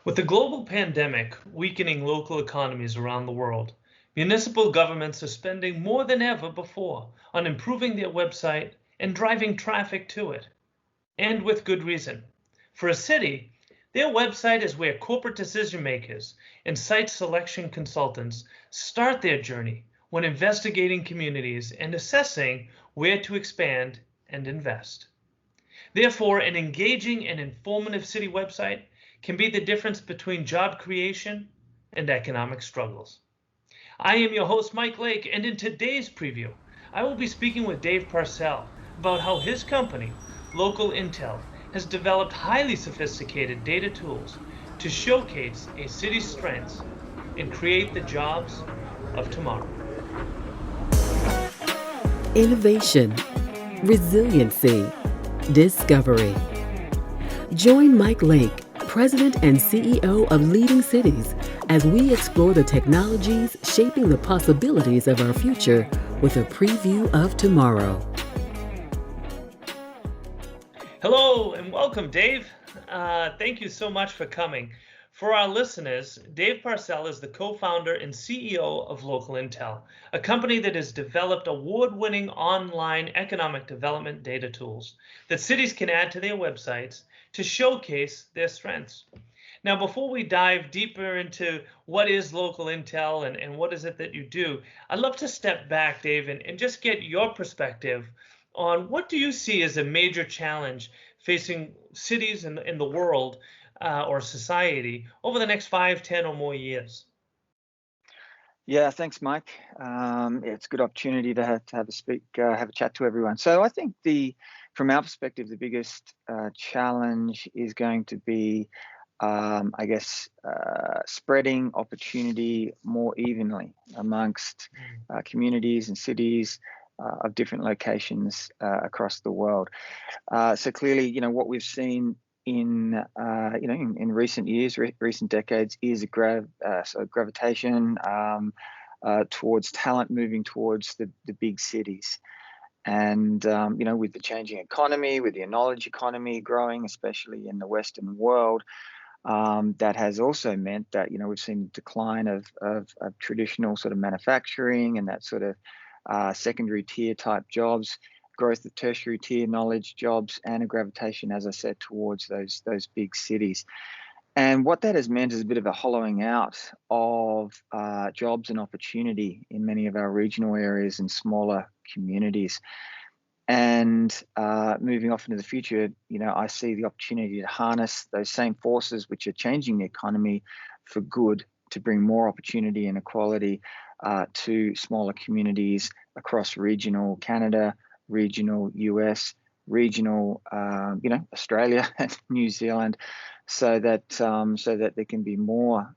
With the global pandemic weakening local economies around the world, municipal governments are spending more than ever before on improving their website and driving traffic to it, and with good reason. For a city, their website is where corporate decision makers and site selection consultants start their journey when investigating communities and assessing where to expand and invest. Therefore, an engaging and informative city website can be the difference between job creation and economic struggles. I am your host, Mike Lake, and in today's preview, I will be speaking with Dave Parcell about how his company, Local Intel, has developed highly sophisticated data tools to showcase a city's strengths and create the jobs of tomorrow. Innovation, resiliency, discovery. Join Mike Lake, President and CEO of Leading Cities, as we explore the technologies shaping the possibilities of our future with a preview of tomorrow. Hello and welcome, Dave. Thank you so much for coming. For our listeners, Dave Parcell is the co-founder and CEO of Local Intel, a company that has developed award-winning online economic development data tools that cities can add to their websites to showcase their strengths. Now, before we dive deeper into what is Local Intel and what is it that you do, I'd love to step back, Dave, and just get your perspective on what do you see as a major challenge facing cities in the world or society over the next 5, 10, or more years? Yeah, thanks, Mike. It's a good opportunity to have a speak, have a chat to everyone. So I think from our perspective, the biggest challenge is going to be, spreading opportunity more evenly amongst communities and cities of different locations across the world. So clearly, what we've seen in recent years, recent decades, is a gravitation towards talent moving towards the big cities. And with the changing economy, with the knowledge economy growing, especially in the Western world, that has also meant that we've seen a decline of traditional sort of manufacturing and that sort of secondary tier type jobs, growth of tertiary tier knowledge jobs, and a gravitation, as I said, towards those big cities. And what that has meant is a bit of a hollowing out of jobs and opportunity in many of our regional areas and smaller communities. And moving off into the future, I see the opportunity to harness those same forces which are changing the economy for good, to bring more opportunity and equality to smaller communities across regional Canada, regional US, regional Australia and New Zealand, so that there can be more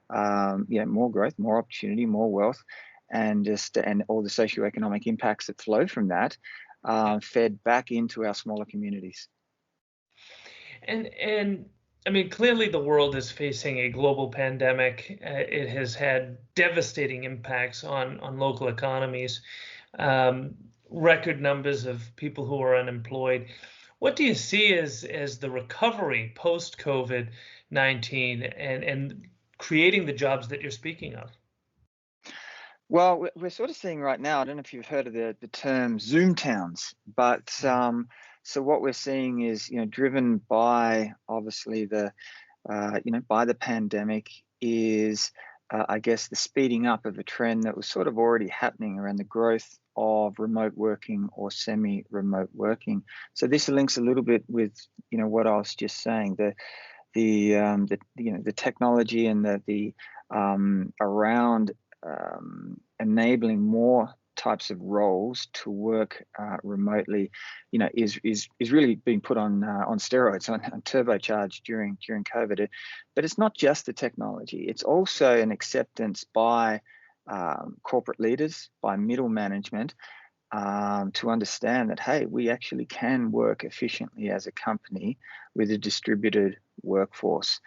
more growth, more opportunity, more wealth, and all the socioeconomic impacts that flow from that fed back into our smaller communities. And I mean, clearly the world is facing a global pandemic. It has had devastating impacts on local economies, record numbers of people who are unemployed. What do you see as the recovery post COVID-19 and creating the jobs that you're speaking of? Well, we're sort of seeing right now, I don't know if you've heard of the term Zoom towns, but so what we're seeing is, driven by obviously by the pandemic, is the speeding up of a trend that was sort of already happening around the growth of remote working or semi-remote working. So this links a little bit with what I was just saying, the technology and the around enabling more types of roles to work remotely, is really being put on steroids, on turbocharged during COVID. But it's not just the technology; it's also an acceptance by corporate leaders, by middle management, to understand that, hey, we actually can work efficiently as a company with a distributed workforce.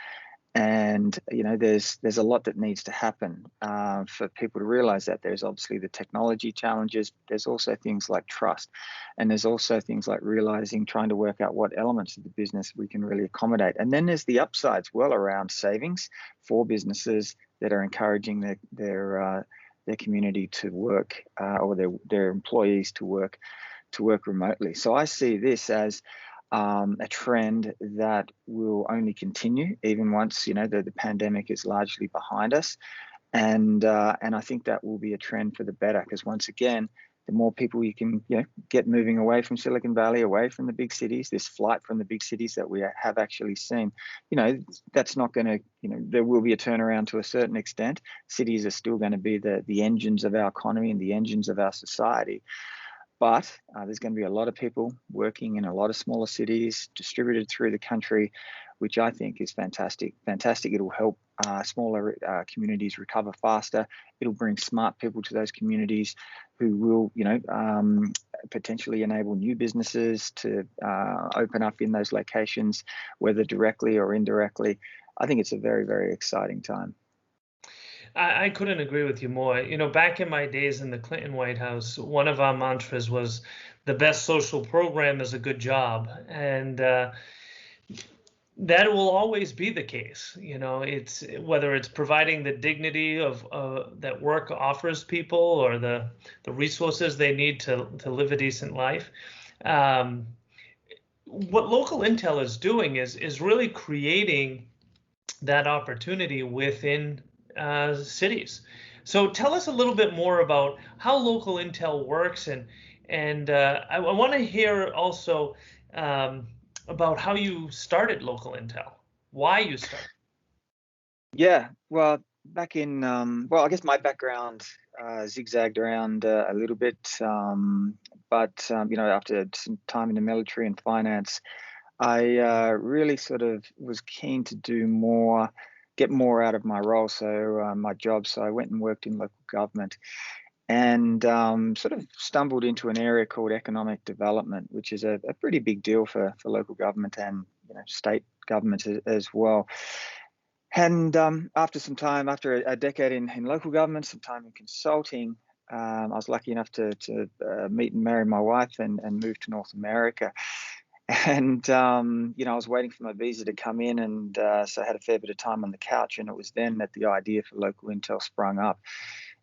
And there's a lot that needs to happen for people to realize that. There's obviously the technology challenges. There's also things like trust, and there's also things like trying to work out what elements of the business we can really accommodate. And then there's the upsides, well, around savings for businesses that are encouraging their community to work, or their employees to work remotely. So I see this as a trend that will only continue even once the pandemic is largely behind us, and I think that will be a trend for the better, because once again, the more people you can get moving away from Silicon Valley, away from the big cities, this flight from the big cities that we have actually seen, that's not going to, there will be a turnaround to a certain extent. Cities are still going to be the engines of our economy and the engines of our society. But there's going to be a lot of people working in a lot of smaller cities distributed through the country, which I think is fantastic. It'll help smaller communities recover faster. It'll bring smart people to those communities who will, potentially enable new businesses to open up in those locations, whether directly or indirectly. I think it's a very, very exciting time. I couldn't agree with you more. Back in my days in the Clinton White House, one of our mantras was the best social program is a good job. And that will always be the case. It's whether it's providing the dignity of that work offers people, or the resources they need to live a decent life. What Local Intel is doing is really creating that opportunity within cities. So tell us a little bit more about how Local Intel works, and I want to hear also about how you started Local Intel, why you started. Yeah, well, back in I guess my background zigzagged around a little bit, but after some time in the military and finance, I really sort of was keen to get more out of my role, my job. So I went and worked in local government, and sort of stumbled into an area called economic development, which is a pretty big deal for local government and state governments as well. And after a decade in local government, some time in consulting, I was lucky enough to meet and marry my wife and move to North America. And, I was waiting for my visa to come in, and so I had a fair bit of time on the couch, and it was then that the idea for Local Intel sprung up.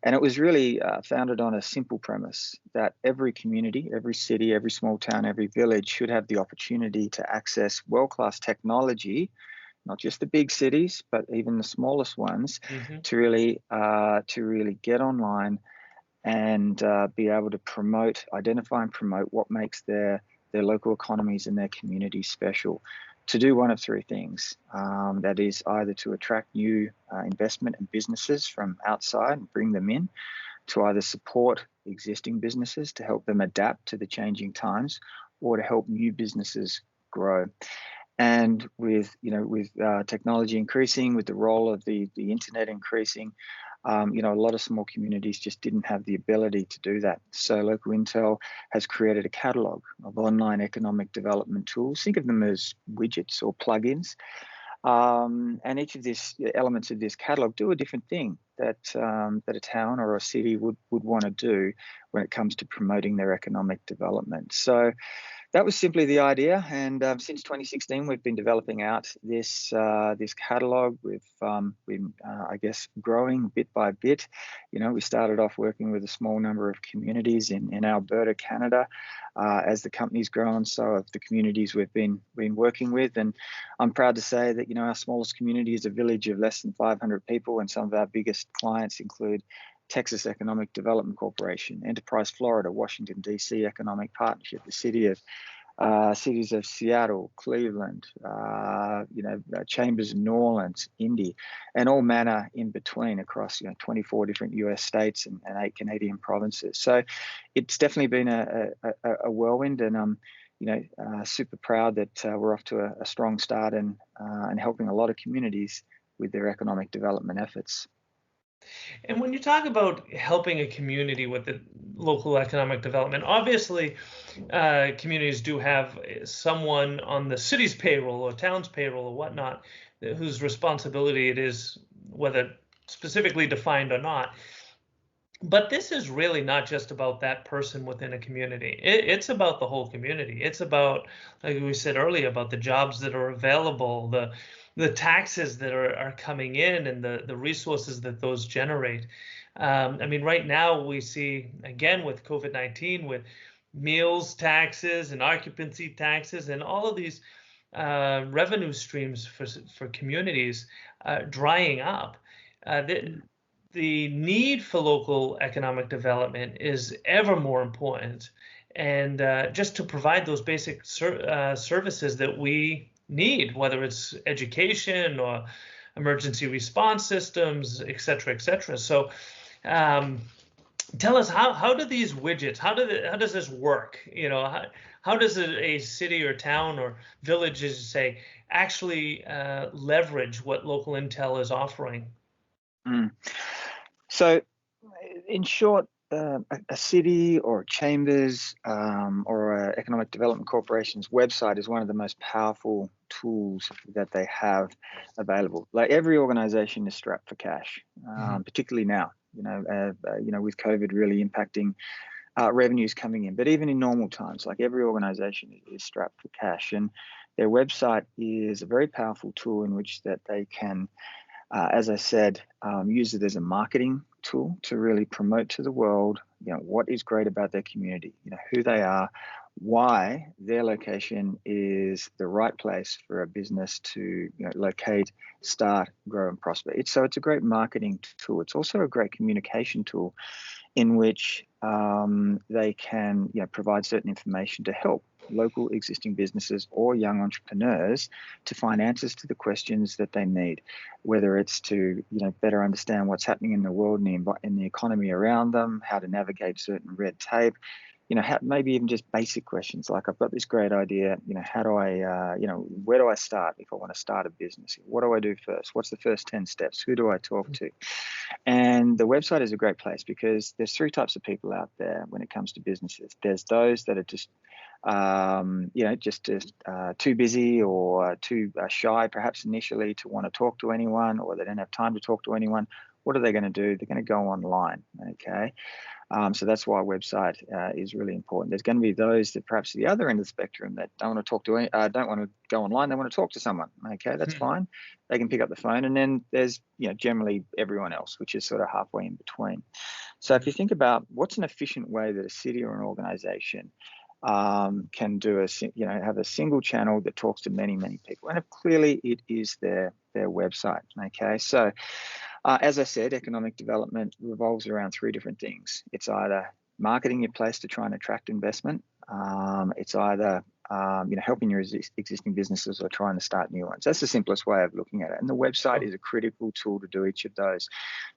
And it was really founded on a simple premise that every community, every city, every small town, every village should have the opportunity to access world-class technology, not just the big cities, but even the smallest ones, to really get online and be able to identify and promote what makes their local economies and their communities special, to do one of three things. That is either to attract new investment and businesses from outside and bring them in, to either support existing businesses to help them adapt to the changing times, or to help new businesses grow. And with technology increasing, with the role of the internet increasing, a lot of small communities just didn't have the ability to do that. So Local Intel has created a catalog of online economic development tools. Think of them as widgets or plugins. And each of these elements of this catalog do a different thing that a town or a city would want to do when it comes to promoting their economic development. So that was simply the idea, and since 2016, we've been developing out this catalog. We've been, I guess, growing bit by bit. We started off working with a small number of communities in Alberta, Canada. As the company's grown, so have the communities we've been working with, and I'm proud to say that our smallest community is a village of less than 500 people, and some of our biggest clients include Texas Economic Development Corporation, Enterprise Florida, Washington, D.C. Economic Partnership, the cities of Seattle, Cleveland, Chambers of New Orleans, Indy, and all manner in between across 24 different US states and 8 Canadian provinces. So it's definitely been a whirlwind, and I'm super proud that we're off to a strong start and helping a lot of communities with their economic development efforts. And when you talk about helping a community with the local economic development, obviously, communities do have someone on the city's payroll or town's payroll or whatnot, whose responsibility it is, whether specifically defined or not. But this is really not just about that person within a community. It's about the whole community. It's about, like we said earlier, about the jobs that are available, the taxes that are coming in, and the resources that those generate. I mean, right now we see again with COVID-19, with meals taxes and occupancy taxes and all of these revenue streams for communities drying up. The need for local economic development is ever more important, and just to provide those basic services that we need, whether it's education or emergency response systems, et cetera, et cetera. So um, tell us, how do these widgets, how does this work? How does a city or town or villages say actually leverage what local intel is offering? Mm. So, in short, a city or a chambers or a economic development corporation's website is one of the most powerful tools that they have available. Like every organization is strapped for cash, Mhm. particularly now. With COVID really impacting revenues coming in. But even in normal times, like every organization is strapped for cash, and their website is a very powerful tool in which that they can, as I said, use it as a marketing tool to really promote to the world, what is great about their community, who they are, why their location is the right place for a business to, locate, start, grow, and prosper. It's a great marketing tool. It's also a great communication tool in which they can, provide certain information to help local existing businesses or young entrepreneurs to find answers to the questions that they need, whether it's to, better understand what's happening in the world and in the economy around them, how to navigate certain red tape, maybe even just basic questions like, I've got this great idea, how do I, where do I start if I want to start a business? What do I do first? What's the first 10 steps? Who do I talk to? And the website is a great place because there's three types of people out there when it comes to businesses. There's those that are just, too busy or too shy, perhaps initially, to want to talk to anyone, or they don't have time to talk to anyone. What are they going to do? They're going to go online. Okay. So that's why a website is really important. There's going to be those that perhaps at the other end of the spectrum that don't want to talk to, don't want to go online. They want to talk to someone. Okay, that's fine. They can pick up the phone. And then there's, generally everyone else, which is sort of halfway in between. So if you think about what's an efficient way that a city or an organization can do have a single channel that talks to many, many people, and clearly it is their website. Okay, so. As I said, economic development revolves around three different things. It's either marketing your place to try and attract investment. It's either helping your existing businesses or trying to start new ones. That's the simplest way of looking at it. And the website is a critical tool to do each of those.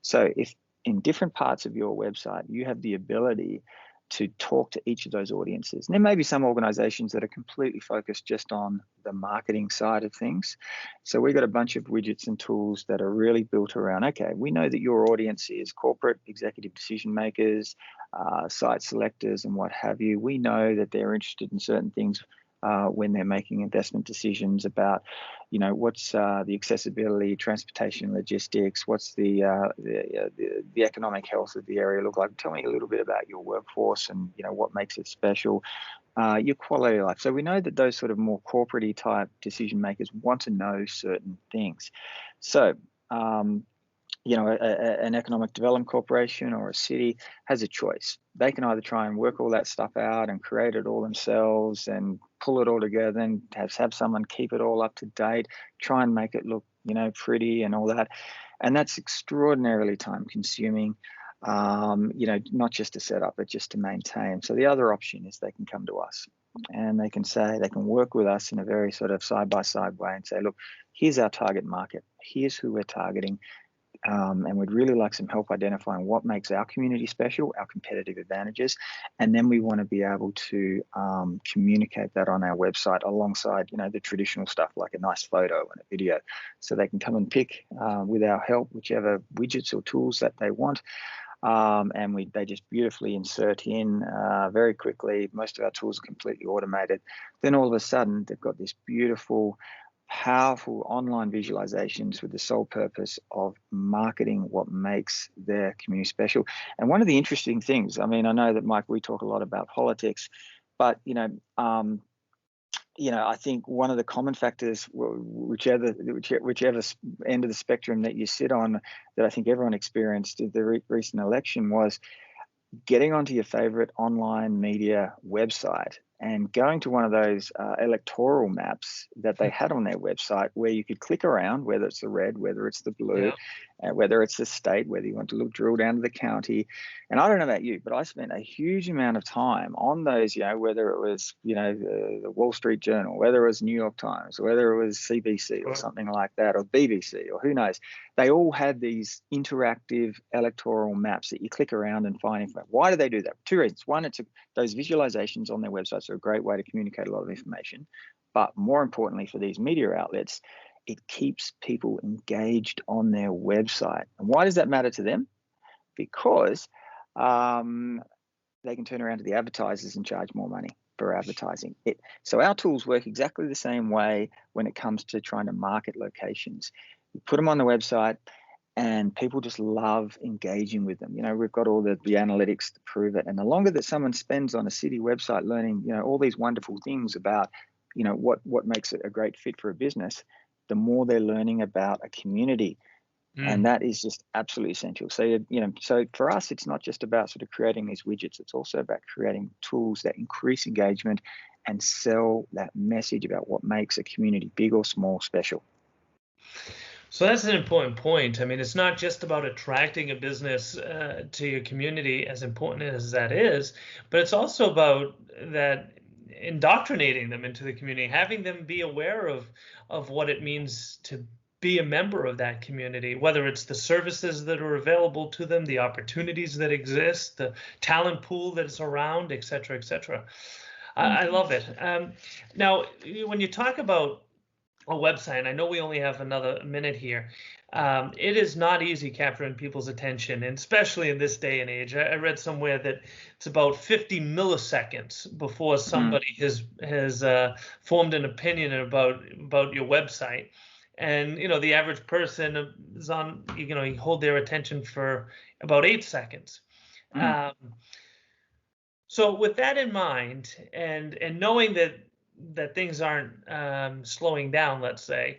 So if in different parts of your website you have the ability to talk to each of those audiences. And there may be some organizations that are completely focused just on the marketing side of things. So we've got a bunch of widgets and tools that are really built around, okay, we know that your audience is corporate executive decision makers, site selectors, and what have you. We know that they're interested in certain things when they're making investment decisions about, what's the accessibility, transportation, logistics, what's the economic health of the area look like. Tell me a little bit about your workforce and, what makes it special, your quality of life. So we know that those sort of more corporate-y type decision makers want to know certain things. So, an economic development corporation or a city has a choice. They can either try and work all that stuff out and create it all themselves and pull it all together and have someone keep it all up to date, try and make it look, pretty and all that. And that's extraordinarily time consuming, not just to set up, but just to maintain. So the other option is they can come to us and they can work with us in a very sort of side-by-side way and say, look, here's our target market. Here's who we're targeting. And we'd really like some help identifying what makes our community special, our competitive advantages, and then we want to be able to communicate that on our website alongside, the traditional stuff like a nice photo and a video, so they can come and pick with our help whichever widgets or tools that they want. And they just beautifully insert in very quickly. Most of our tools are completely automated. Then all of a sudden, they've got this beautiful, powerful online visualizations with the sole purpose of marketing what makes their community special. And one of the interesting things, I mean, I know that, Mike, we talk a lot about politics, but I think one of the common factors, whichever end of the spectrum that you sit on, that I think everyone experienced in the recent election, was getting onto your favorite online media website and going to one of those electoral maps that they had on their website, where you could click around, whether it's the red, whether it's the blue, whether it's the state, whether you want to drill down to the county. And I don't know about you, but I spent a huge amount of time on those, whether it was, the Wall Street Journal, whether it was New York Times, whether it was CBC or something like that, or BBC, or who knows. They all had these interactive electoral maps that you click around and find information. Why do they do that? Two reasons. One, those visualizations on their websites are a great way to communicate a lot of information. But more importantly, for these media outlets, it keeps people engaged on their website. And why does that matter to them? Because they can turn around to the advertisers and charge more money for advertising. So our tools work exactly the same way when it comes to trying to market locations. You put them on the website, and people just love engaging with them. We've got all the analytics to prove it. And the longer that someone spends on a city website learning, all these wonderful things about, what makes it a great fit for a business, the more they're learning about a community. And that is just absolutely essential. So, so for us, it's not just about sort of creating these widgets. It's also about creating tools that increase engagement and sell that message about what makes a community, big or small, special. So that's an important point. I mean, it's not just about attracting a business to your community, as important as that is, but it's also about that indoctrinating them into the community, having them be aware of what it means to be a member of that community, whether it's the services that are available to them, the opportunities that exist, the talent pool that is around, et cetera, et cetera. I love it. Now, when you talk about a website, I know we only have another minute here. It is not easy capturing people's attention, and especially in this day and age. I read somewhere that it's about 50 milliseconds before somebody has formed an opinion about your website. And the average person is on, you hold their attention for about 8 seconds. So with that in mind, and knowing that things aren't slowing down, let's say,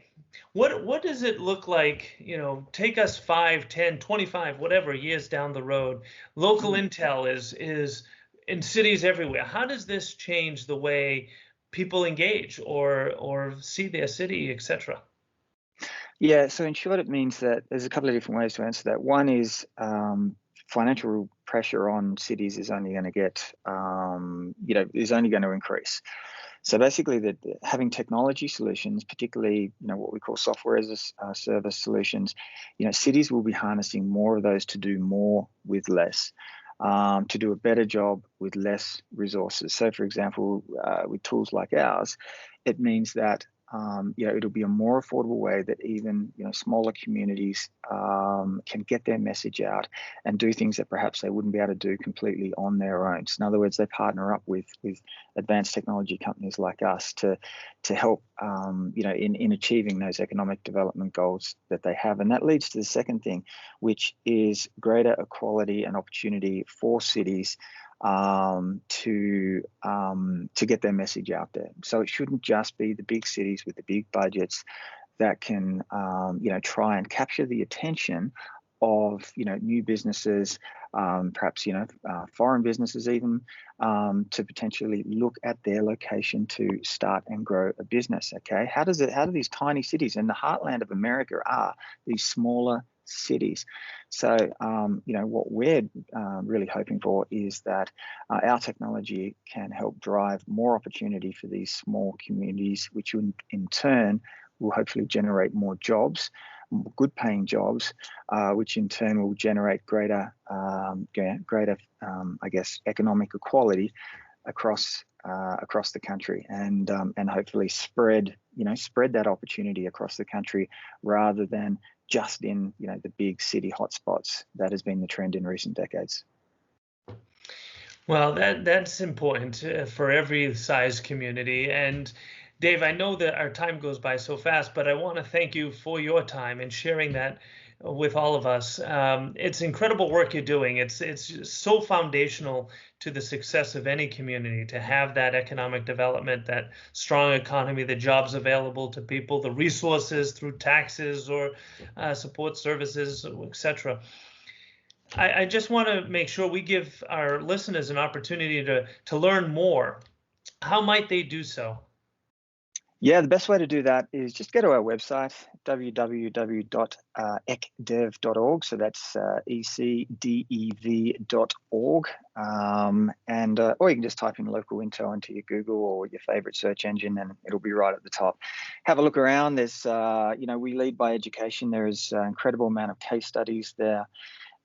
what does it look like, take us 5, 10, 25, whatever years down the road, local intel is in cities everywhere. How does this change the way people engage or see their city, et cetera? Yeah, so in short, it means that there's a couple of different ways to answer that. One is financial pressure on cities is only going to is only going to increase. So basically, having technology solutions, particularly what we call software as a service solutions, cities will be harnessing more of those to do more with less, to do a better job with less resources. So, for example, with tools like ours, it means that it'll be a more affordable way that even smaller communities can get their message out and do things that perhaps they wouldn't be able to do completely on their own. So in other words, they partner up with advanced technology companies like us to help in achieving those economic development goals that they have. And that leads to the second thing, which is greater equality and opportunity for cities to get their message out there. So it shouldn't just be the big cities with the big budgets that can try and capture the attention of new businesses, perhaps foreign businesses even, to potentially look at their location to start and grow a business. Okay, how do these tiny cities in the heartland of America are these smaller cities? So what we're really hoping for is that our technology can help drive more opportunity for these small communities, which in turn will hopefully generate more jobs, good paying jobs, which in turn will generate greater, I guess, economic equality across the country, and hopefully spread that opportunity across the country rather than just in the big city hotspots. That has been the trend in recent decades. Well, that's important for every size community. And Dave, I know that our time goes by so fast, but I want to thank you for your time and sharing that with all of us. It's incredible work you're doing. It's so foundational to the success of any community to have that economic development, that strong economy, the jobs available to people, the resources through taxes or support services, etc. I just want to make sure we give our listeners an opportunity to learn more. How might they do so? Yeah, the best way to do that is just go to our website, www.ecdev.org. So that's ecdev.org. Or you can just type in Local Intel into your Google or your favorite search engine, and it'll be right at the top. Have a look around. There's, we lead by education. There is an incredible amount of case studies there.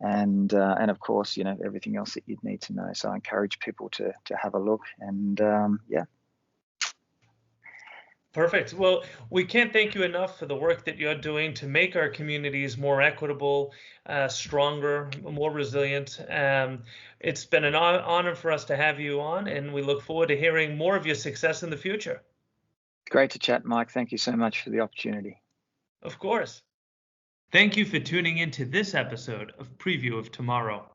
And of course, everything else that you'd need to know. So I encourage people to have a look, and Perfect. Well, we can't thank you enough for the work that you're doing to make our communities more equitable, stronger, more resilient. It's been an honor for us to have you on, and we look forward to hearing more of your success in the future. Great to chat, Mike. Thank you so much for the opportunity. Of course. Thank you for tuning in to this episode of Preview of Tomorrow.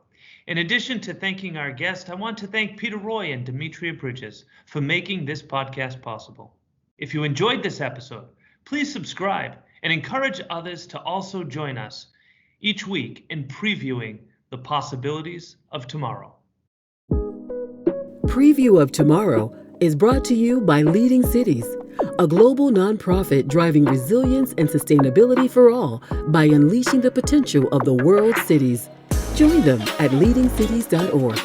In addition to thanking our guest, I want to thank Peter Roy and Demetria Bridges for making this podcast possible. If you enjoyed this episode, please subscribe and encourage others to also join us each week in previewing the possibilities of tomorrow. Preview of Tomorrow is brought to you by Leading Cities, a global nonprofit driving resilience and sustainability for all by unleashing the potential of the world's cities. Join them at leadingcities.org.